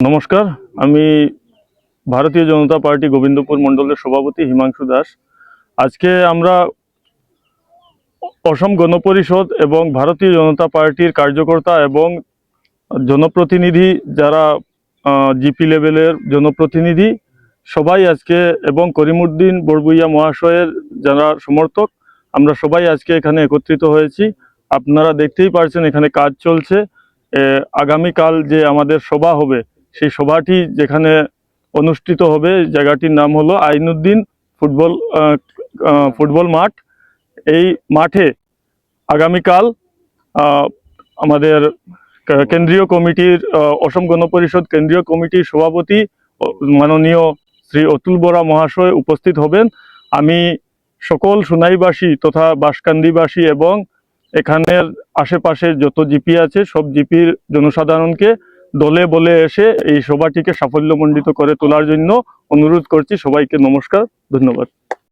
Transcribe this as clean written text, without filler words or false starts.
নমস্কার, আমি ভারতীয় জনতা পার্টি গোবিন্দপুর মণ্ডলের সভাপতি হিমাংশু দাস। আজকে আমরা অসম গণপরিষদ এবং ভারতীয় জনতা পার্টির কার্যকর্তা এবং জনপ্রতিনিধি যারা জিপি লেভেলের জনপ্রতিনিধি সবাই আজকে এবং করিমউদ্দিন বড়ভুইয়া মহাশয়ের যারা সমর্থক আমরা সবাই আজকে এখানে একত্রিত হয়েছি। আপনারা দেখতেই পারছেন এখানে কাজ চলছে। আগামীকাল যে আমাদের সভা হবে সেই সভাটি যেখানে অনুষ্ঠিত হবে জায়গাটির নাম হলো আইনুদ্দিন ফুটবল মাঠ। এই মাঠে আগামীকাল আমাদের কেন্দ্রীয় কমিটির অসম গণপরিষদ কেন্দ্রীয় কমিটির সভাপতি মাননীয় শ্রী অতুল বরা মহাশয় উপস্থিত হবেন। আমি সকল সোনাইবাসী তথা বাঁশকান্দিবাসী এবং এখানের আশেপাশের যত জিপি আছে সব জিপির জনসাধারণকে দলে বলে এসে এই সভাটিকে সাফল্যমণ্ডিত করে তোলার জন্য অনুরোধ করছি। সবাইকে নমস্কার, ধন্যবাদ।